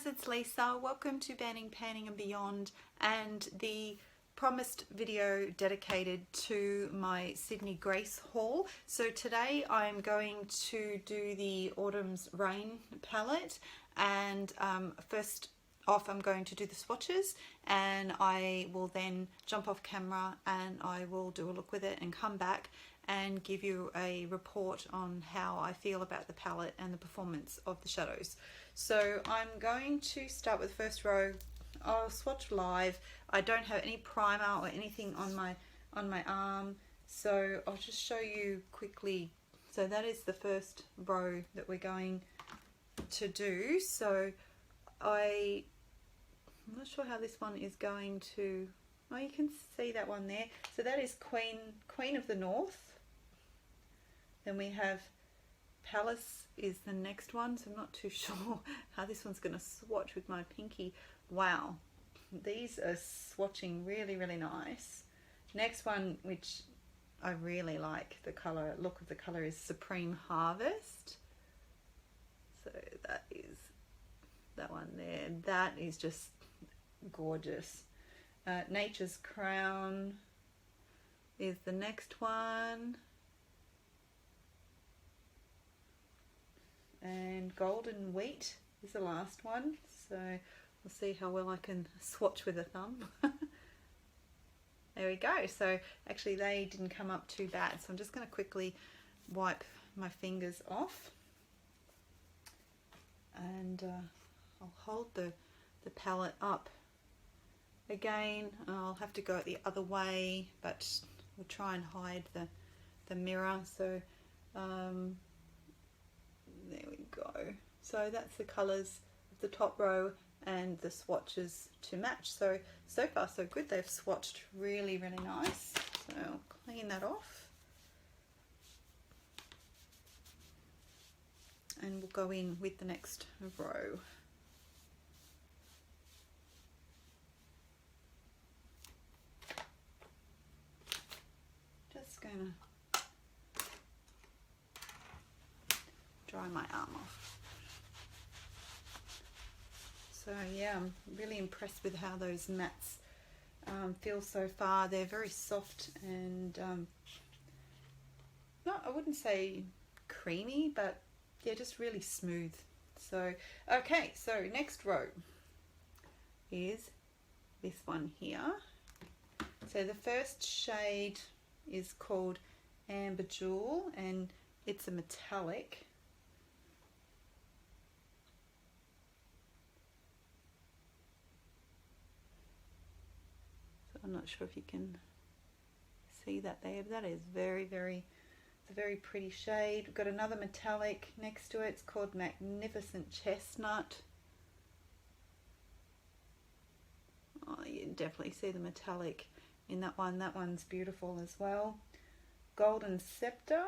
guys, it's Lisa. Welcome to Banning, Panning and Beyond, and the promised video dedicated to my Sydney Grace haul. So today I'm going to do the Autumn's Rain palette, and first off I'm going to do the swatches, and I will then jump off camera and I will do a look with it and come back and give you a report on how I feel about the palette and the performance of the shadows. So I'm going to start with the first row. I'll swatch live. I don't have any primer or anything on my arm, so I'll just show you quickly. So that is the first row that we're going to do. So I'm not sure how this one is going to, oh, you can see that one there. So that is Queen of the North. Then we have Palace is the next one, so I'm not too sure how this one's going to swatch with my pinky. Wow, these are swatching really, really nice. Next one, which I really like the colour, look of the colour, is Supreme Harvest. So that is that one there. That is just gorgeous. Nature's Crown is the next one. And Golden Wheat is the last one. So we'll see how well I can swatch with a thumb. There we go. So actually they didn't come up too bad. So I'm just going to quickly wipe my fingers off. And I'll hold the palette up. Again, I'll have to go the other way, but we'll try and hide the mirror. So there we go. So that's the colours of the top row and the swatches to match. So far so good. They've swatched really, really nice. So I'll clean that off. And we'll go in with the next row. Just gonna dry my arm off. So yeah, I'm really impressed with how those mattes feel so far. They're very soft and I wouldn't say creamy, but yeah, just really smooth. So okay, so next row is this one here. So the first shade is called Amber Jewel, and it's a metallic. So I'm not sure if you can see that there. That is very, very, it's a very pretty shade. We've got another metallic next to it. It's called Magnificent Chestnut. Oh, you can definitely see the metallic in that one. That one's beautiful as well. Golden Scepter.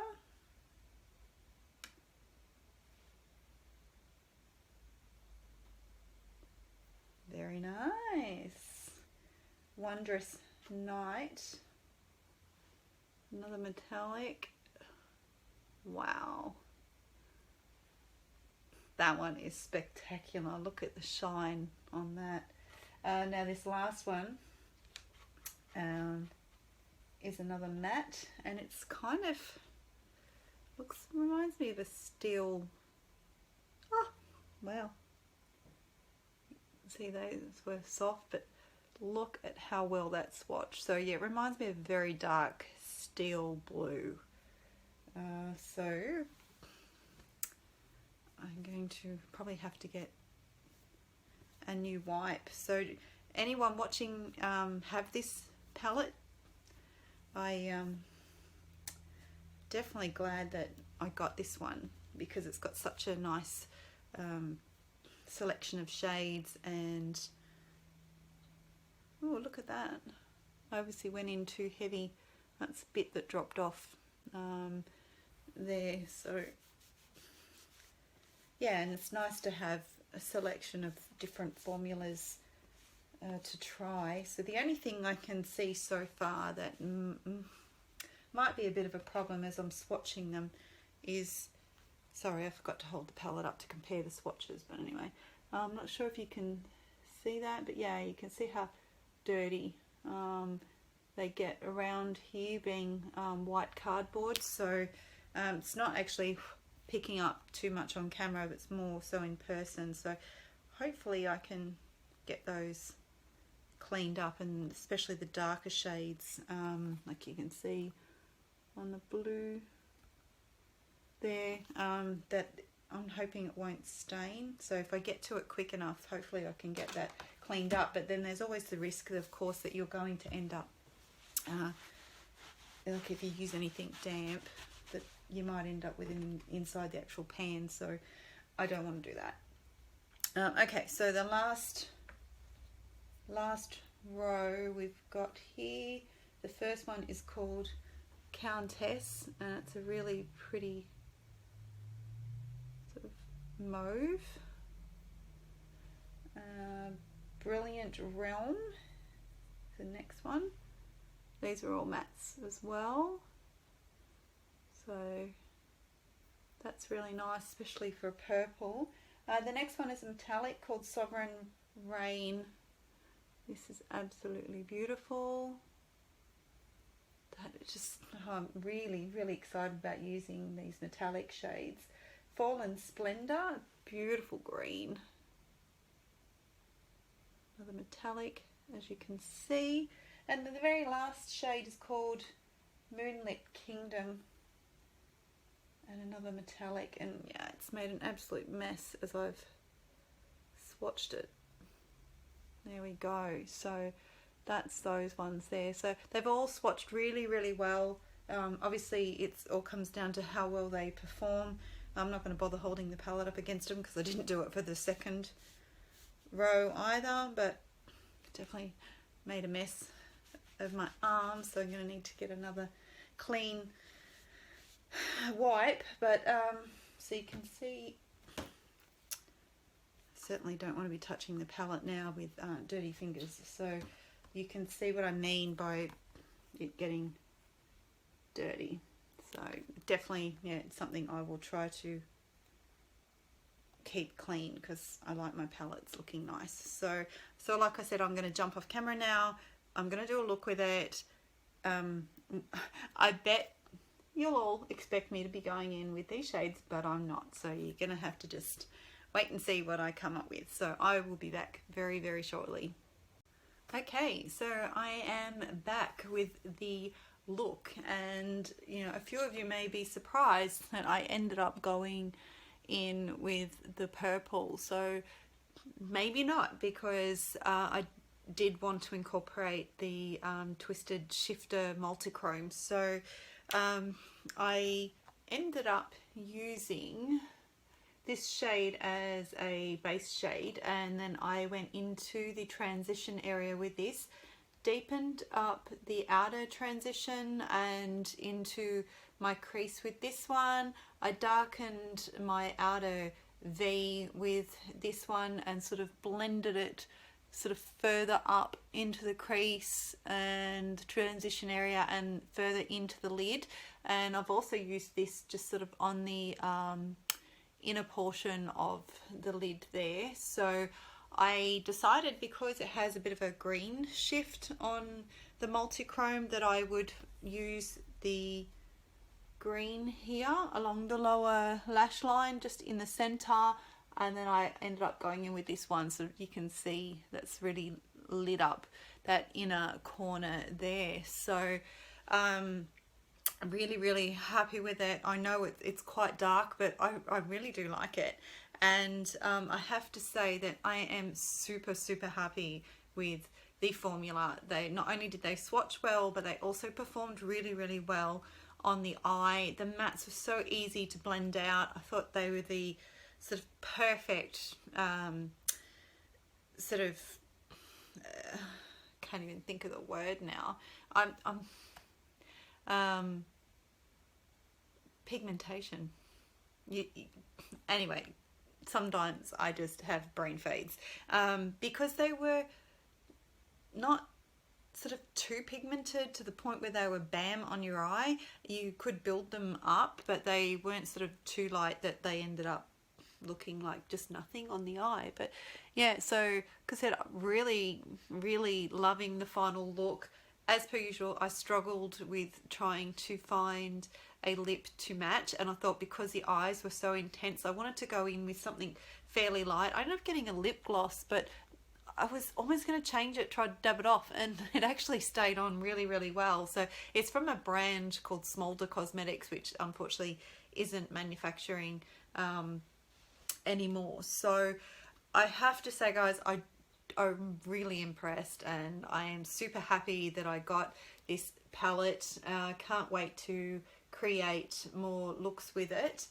Very nice. Wondrous Night. Another metallic. Wow. That one is spectacular. Look at the shine on that. Now this last one is another matte, and it's kind of reminds me of a steel. Oh, wow. See, those were soft, but look at how well that swatched. So yeah, it reminds me of very dark steel blue. So I'm going to probably have to get a new wipe. So anyone watching have this palette? I definitely glad that I got this one, because it's got such a nice selection of shades. And oh, look at that. I obviously went in too heavy. That's a bit that dropped off there. So yeah, and it's nice to have a selection of different formulas to try. So the only thing I can see so far that might be a bit of a problem as I'm swatching them is, sorry, I forgot to hold the palette up to compare the swatches, but anyway, I'm not sure if you can see that, but yeah, you can see how dirty they get around here, being white cardboard. So it's not actually picking up too much on camera, but it's more so in person. So hopefully I can get those cleaned up, and especially the darker shades, like you can see on the blue there, that I'm hoping it won't stain. So if I get to it quick enough, hopefully I can get that cleaned up. But then there's always the risk, of course, that you're going to end up like if you use anything damp, that you might end up with inside the actual pan. So I don't want to do that. Okay, so the last row we've got here, the first one is called Countess, and it's a really pretty sort of mauve. Brilliant Realm, the next one. These are all mattes as well, so that's really nice, especially for a purple. The next one is a metallic called Sovereign Rain. This is absolutely beautiful. I'm really excited about using these metallic shades. Fallen Splendor, beautiful green. Another metallic, as you can see. And the very last shade is called Moonlit Kingdom, and another metallic. And yeah, it's made an absolute mess as I've swatched it. There we go. So that's those ones there. So they've all swatched really well. Obviously it all comes down to how well they perform. I'm not going to bother holding the palette up against them because I didn't do it for the second row either, but definitely made a mess of my arms, so I'm going to need to get another clean wipe. But so you can see, certainly don't want to be touching the palette now with dirty fingers, so you can see what I mean by it getting dirty. So definitely, yeah, it's something I will try to keep clean because I like my palettes looking nice. So like I said, I'm going to jump off camera now. I'm going to do a look with it. I bet you'll all expect me to be going in with these shades, but I'm not. So you're going to have to just wait and see what I come up with. So I will be back very shortly. Okay, so I am back with the look, and you know, a few of you may be surprised that I ended up going in with the purple. So maybe not, because I did want to incorporate the Twisted Shifter Multichrome. So I ended up using this shade as a base shade, and then I went into the transition area with this, deepened up the outer transition and into my crease with this one. I darkened my outer V with this one and sort of blended it sort of further up into the crease and transition area and further into the lid. And I've also used this just sort of on the inner portion of the lid there. So I decided, because it has a bit of a green shift on the multichrome, that I would use the green here along the lower lash line, just in the center, and then I ended up going in with this one, so you can see that's really lit up that inner corner there. So I'm really happy with it. I know it's quite dark, but I really do like it. And I have to say that I am super happy with the formula. They not only did they swatch well, but they also performed really well on the eye. The mattes were so easy to blend out. I thought they were the sort of perfect sort of can't even think of the word now. Pigmentation. Anyway, sometimes I just have brain fades, because they were not sort of too pigmented to the point where they were bam on your eye. You could build them up, but they weren't sort of too light that they ended up looking like just nothing on the eye. But yeah, so because I said, really loving the final look. As per usual, I struggled with trying to find a lip to match, and I thought because the eyes were so intense, I wanted to go in with something fairly light. I ended up getting a lip gloss, but I was almost going to change it, try to dab it off, and it actually stayed on really well. So it's from a brand called Smolder Cosmetics, which unfortunately isn't manufacturing anymore. So I have to say, guys, I'm really impressed, and I am super happy that I got this palette. Can't wait to create more looks with it.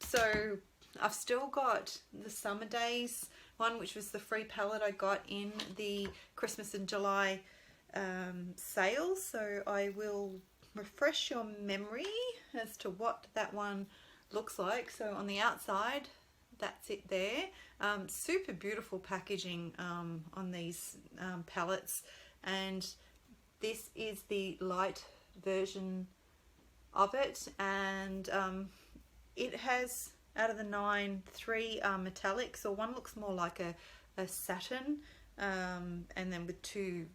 So I've still got the Summer Days one, which was the free palette I got in the Christmas and July sale. So I will refresh your memory as to what that one looks like. So on the outside, that's it there. Super beautiful packaging on these palettes, and this is the light version of it, and it has, out of the 9, 3 metallics, or one looks more like a satin, and then with two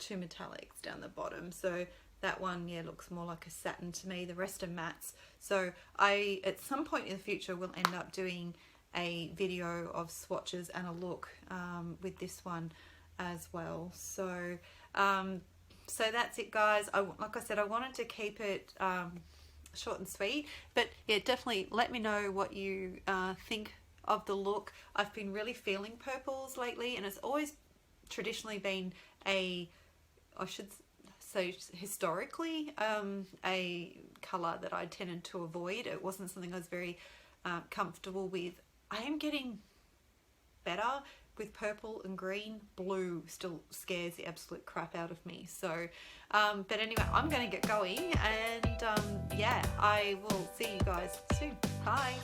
metallics down the bottom. So that one, yeah, looks more like a satin to me. The rest are mattes. So I, at some point in the future, will end up doing a video of swatches and a look with this one as well. So so that's it, guys. Like I said, I wanted to keep it short and sweet, but yeah, definitely let me know what you think of the look. I've been really feeling purples lately, and it's always traditionally been I should say historically, a colour that I tended to avoid. It wasn't something I was very comfortable with. I am getting better with purple and green. Blue still scares the absolute crap out of me. So, but anyway, I'm going to get going, and yeah, I will see you guys soon. Bye.